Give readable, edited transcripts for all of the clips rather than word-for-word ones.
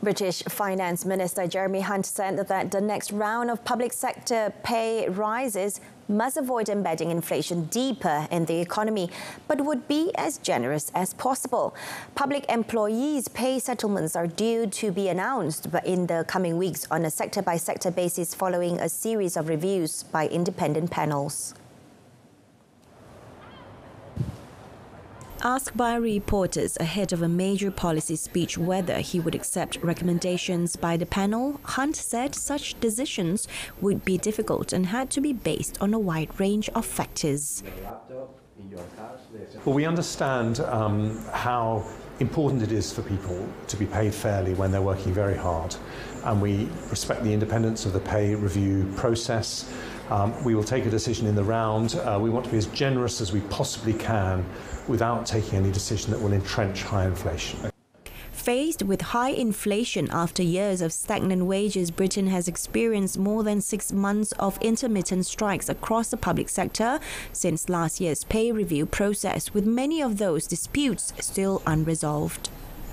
British Finance Minister Jeremy Hunt said that the next round of public sector pay rises must avoid embedding inflation deeper in the economy, but would be as generous as possible. Public employees' pay settlements are due to be announced in the coming weeks on a sector-by-sector basis following a series of reviews by independent panels. Asked by reporters ahead of a major policy speech whether he would accept recommendations by the panel, Hunt said such decisions would be difficult and had to be based on a wide range of factors. Well, we understand how important it is for people to be paid fairly when they're working very hard, and we respect the independence of the pay review process. We will take a decision in the round. We want to be as generous as we possibly can without taking any decision that will entrench high inflation. Faced with high inflation after years of stagnant wages, Britain has experienced more than 6 months of intermittent strikes across the public sector since last year's pay review process, with many of those disputes still unresolved.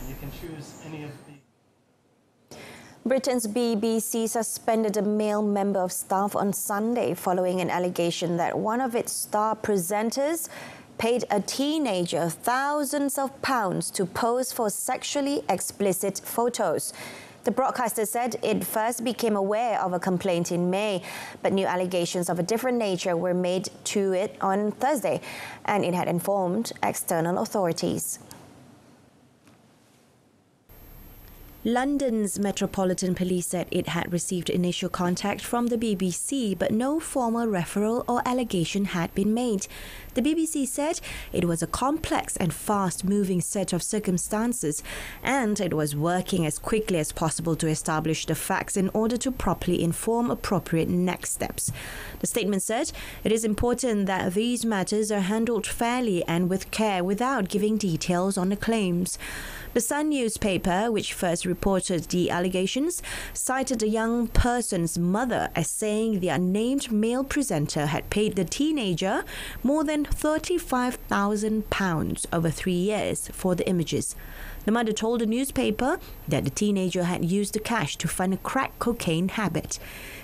You can choose any of the Britain's BBC suspended a male member of staff on Sunday following an allegation that one of its star presenters paid a teenager thousands of pounds to pose for sexually explicit photos. The broadcaster said it first became aware of a complaint in May, but new allegations of a different nature were made to it on Thursday, and it had informed external authorities. London's Metropolitan Police said it had received initial contact from the BBC, but no formal referral or allegation had been made. The BBC said it was a complex and fast-moving set of circumstances, and it was working as quickly as possible to establish the facts in order to properly inform appropriate next steps. The statement said it is important that these matters are handled fairly and with care without giving details on the claims. The Sun newspaper, which first reported the allegations, cited the young person's mother as saying the unnamed male presenter had paid the teenager more than £35,000 over 3 years for the images. The mother told the newspaper that the teenager had used the cash to fund a crack cocaine habit.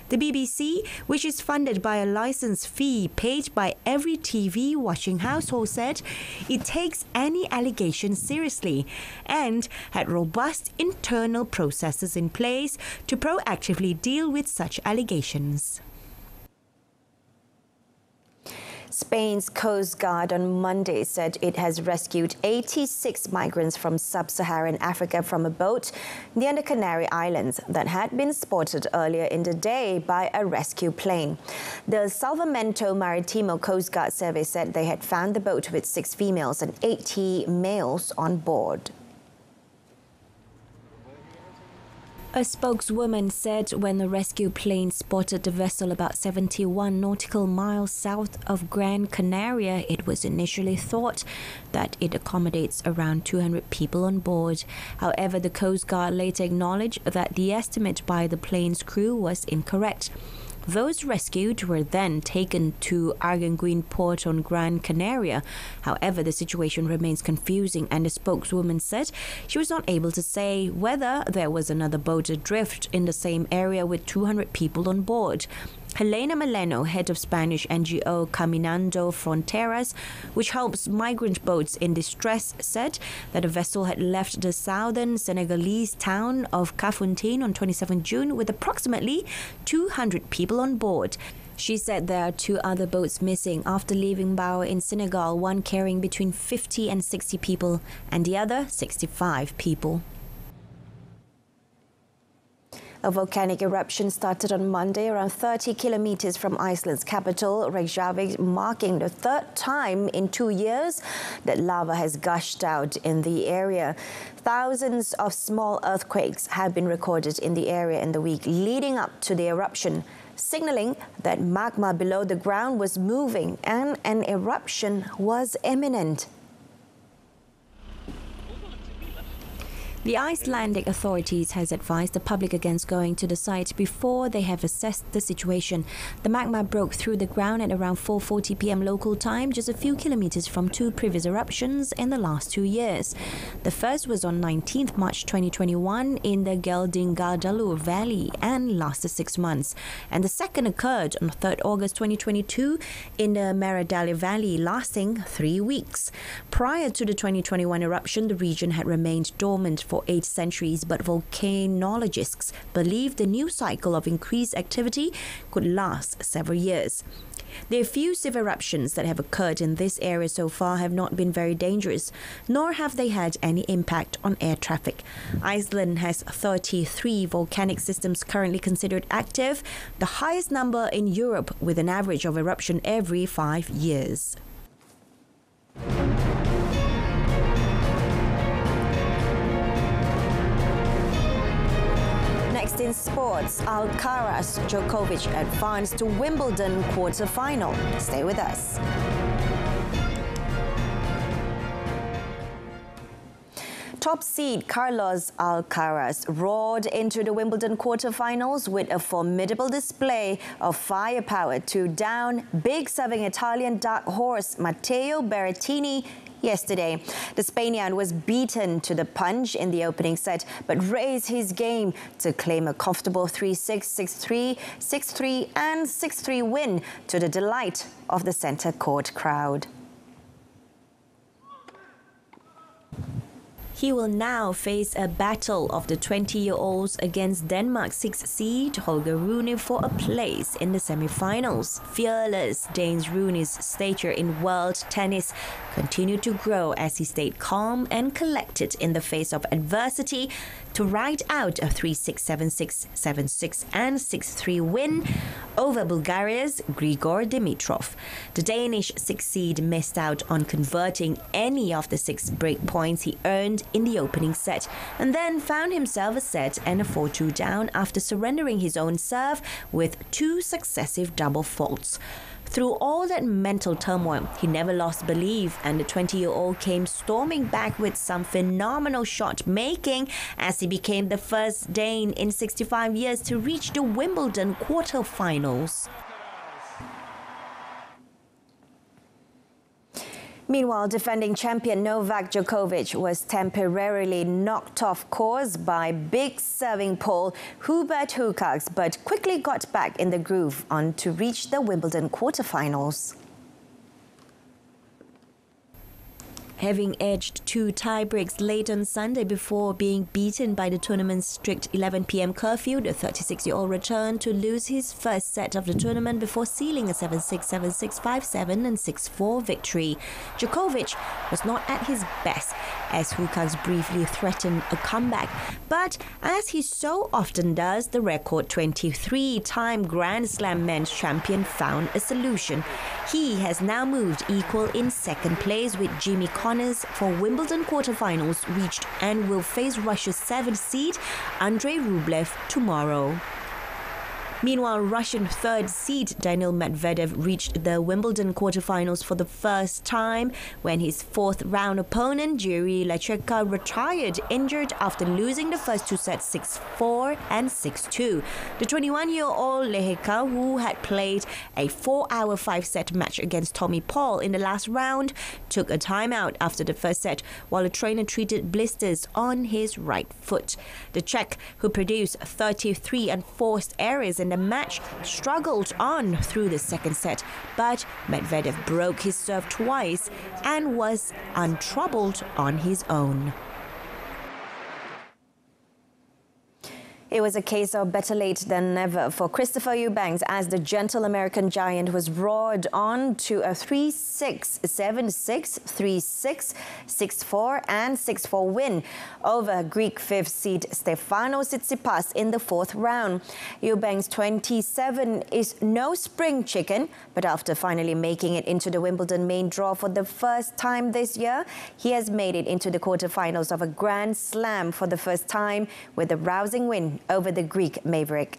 The BBC, which is funded by a license fee paid by every TV-watching household, said it takes any allegation seriously and had robust internal processes in place to proactively deal with such allegations. Spain's Coast Guard on Monday said it has rescued 86 migrants from sub-Saharan Africa from a boat near the Canary Islands that had been spotted earlier in the day by a rescue plane. The Salvamento Marítimo Coast Guard Service said they had found the boat with 6 females and 80 males on board. A spokeswoman said when the rescue plane spotted the vessel about 71 nautical miles south of Gran Canaria, it was initially thought that it accommodates around 200 people on board. However, the Coast Guard later acknowledged that the estimate by the plane's crew was incorrect. Those rescued were then taken to Arguin port on Gran Canaria. However, the situation remains confusing, and the spokeswoman said she was not able to say whether there was another boat adrift in the same area with 200 people on board. Helena Maleno, head of Spanish NGO Caminando Fronteras, which helps migrant boats in distress, said that a vessel had left the southern Senegalese town of Kafountine on 27 June with approximately 200 people on board. She said there are 2 other boats missing after leaving Bao in Senegal, one carrying between 50 and 60 people and the other 65 people. A volcanic eruption started on Monday around 30 kilometers from Iceland's capital, Reykjavik, marking the 3rd time in 2 years that lava has gushed out in the area. Thousands of small earthquakes have been recorded in the area in the week leading up to the eruption, signaling that magma below the ground was moving and an eruption was imminent. The Icelandic authorities has advised the public against going to the site before they have assessed the situation. The magma broke through the ground at around 4:40 p.m. local time, just a few kilometers from two previous eruptions in the last 2 years. The first was on 19th March 2021 in the Geldingadalur Valley and lasted 6 months. And the second occurred on 3rd August 2022 in the Maradali Valley, lasting 3 weeks. Prior to the 2021 eruption, the region had remained dormant for 8 centuries, but volcanologists believe the new cycle of increased activity could last several years. The effusive eruptions that have occurred in this area so far have not been very dangerous, nor have they had any impact on air traffic. Iceland has 33 volcanic systems currently considered active, the highest number in Europe, with an average of eruption every 5 years. Next in sports, Alcaraz Djokovic advanced to Wimbledon quarter-final. Stay with us. Top seed Carlos Alcaraz roared into the Wimbledon quarter-finals with a formidable display of firepower to down big serving Italian dark horse Matteo Berrettini yesterday. The Spaniard was beaten to the punch in the opening set, but raised his game to claim a comfortable 3-6, 6-3, 6-3 and 6-3 win to the delight of the centre court crowd. He will now face a battle of the 20-year-olds against Denmark's 6th seed Holger Rune for a place in the semi-finals. Fearless Danes Rune's stature in world tennis continued to grow as he stayed calm and collected in the face of adversity to ride out a 3-6, 7-6, 7-6 and 6-3 win over Bulgaria's Grigor Dimitrov. The Danish 6th seed missed out on converting any of the 6 break points he earned in the opening set, and then found himself a set and a 4-2 down after surrendering his own serve with 2 successive double faults. Through all that mental turmoil, he never lost belief, and the 20-year-old came storming back with some phenomenal shot making as he became the first Dane in 65 years to reach the Wimbledon quarter-finals. Meanwhile, defending champion Novak Djokovic was temporarily knocked off course by big serving Pole Hubert Hurkacz, but quickly got back in the groove on to reach the Wimbledon quarterfinals. Having edged 2 tie-breaks late on Sunday before being beaten by the tournament's strict 11 p.m. curfew, the 36-year-old returned to lose his first set of the tournament before sealing a 7-6, 7-6, 5-7 and 6-4 victory. Djokovic was not at his best as Hurkacz briefly threatened a comeback, but as he so often does, the record 23-time Grand Slam men's champion found a solution. He has now moved equal in second place with Jimmy Connors for Wimbledon quarterfinals reached and will face Russia's 7th seed Andrei Rublev tomorrow. Meanwhile, Russian 3rd seed Daniil Medvedev reached the Wimbledon quarterfinals for the first time when his 4th round opponent Jiří Lečeka retired injured after losing the first 2 sets 6-4 and 6-2. The 21-year-old Leheka, who had played a 4-hour 5-set match against Tommy Paul in the last round, took a timeout after the first set while a trainer treated blisters on his right foot. The Czech, who produced 33 unforced errors in the match, struggled on through the second set, but Medvedev broke his serve twice and was untroubled on his own. It was a case of better late than never for Christopher Eubanks as the gentle American giant was roared on to a 3-6, 7-6, 3-6, 6-4 and 6-4 win over Greek 5th seed Stefanos Tsitsipas in the 4th round. Eubanks, 27, is no spring chicken, but after finally making it into the Wimbledon main draw for the first time this year, he has made it into the quarterfinals of a Grand Slam for the first time with a rousing win over the Greek maverick.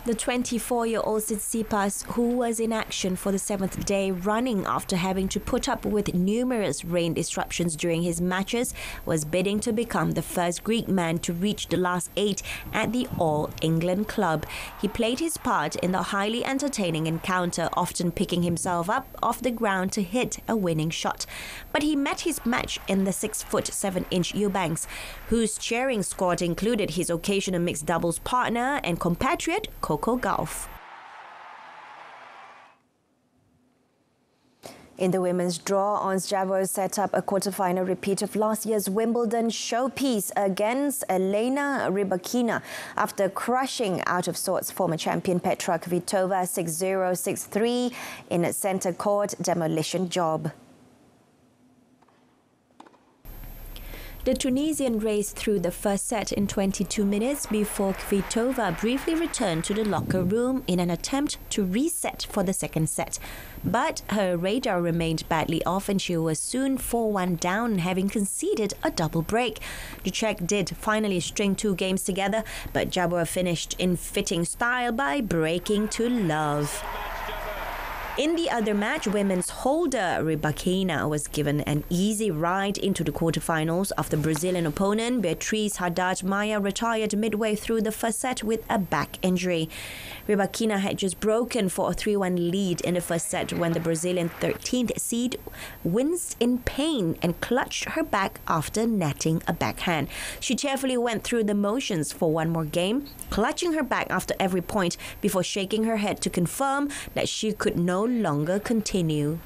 The 24-year-old Tsitsipas, who was in action for the 7th day running after having to put up with numerous rain disruptions during his matches, was bidding to become the first Greek man to reach the last 8 at the All England Club. He played his part in the highly entertaining encounter, often picking himself up off the ground to hit a winning shot. But he met his match in the 6'7" Eubanks, whose cheering squad included his occasional mixed doubles partner and compatriot Coco Gauff. In the women's draw, Ons Jabeur set up a quarter-final repeat of last year's Wimbledon showpiece against Elena Rybakina after crushing out of sorts former champion Petra Kvitova 6-0, 6-3 in a centre court demolition job. The Tunisian raced through the first set in 22 minutes before Kvitova briefly returned to the locker room in an attempt to reset for the second set. But her radar remained badly off and she was soon 4-1 down, having conceded a double break. The Czech did finally string 2 games together, but Jabeur finished in fitting style by breaking to love. In the other match, women's holder Rybakina was given an easy ride into the quarterfinals after Brazilian opponent Beatriz Haddad Maia retired midway through the first set with a back injury. Rybakina had just broken for a 3-1 lead in the first set when the Brazilian 13th seed winced in pain and clutched her back after netting a backhand. She cheerfully went through the motions for one more game, clutching her back after every point before shaking her head to confirm that she could no longer continue.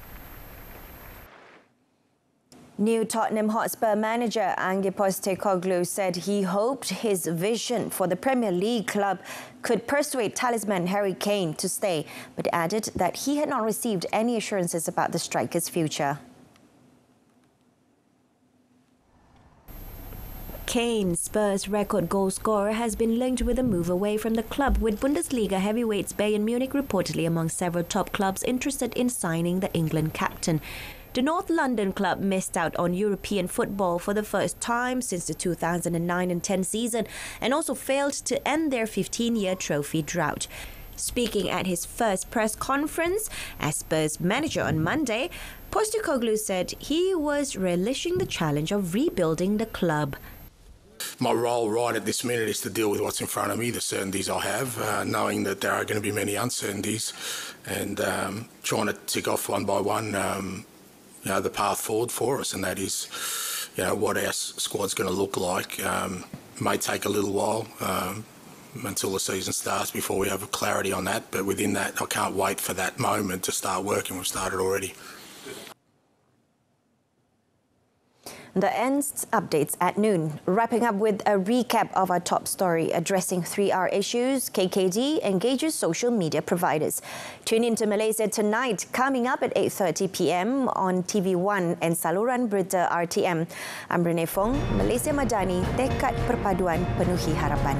New Tottenham Hotspur manager Ange Postecoglou said he hoped his vision for the Premier League club could persuade talisman Harry Kane to stay, but added that he had not received any assurances about the striker's future. Kane, Spurs' record goal scorer, has been linked with a move away from the club, with Bundesliga heavyweights Bayern Munich reportedly among several top clubs interested in signing the England captain. The North London club missed out on European football for the first time since the 2009-10 season and also failed to end their 15-year trophy drought. Speaking at his first press conference as Spurs manager on Monday, Postecoglou said he was relishing the challenge of rebuilding the club. My role right at this minute is to deal with what's in front of me, the certainties I have, knowing that there are going to be many uncertainties, and trying to tick off one by one, the path forward for us, and that is, what our squad's going to look like. May take a little while until the season starts before we have clarity on that, but within that, I can't wait for that moment to start working. We've started already. The ends updates at noon. Wrapping up with a recap of our top story, addressing 3R issues, KKD engages social media providers. Tune in to Malaysia Tonight, coming up at 8:30 p.m. on TV1 and saluran Berita RTM. I'm Renee Fong, Malaysia Madani, tekad perpaduan penuhi harapan.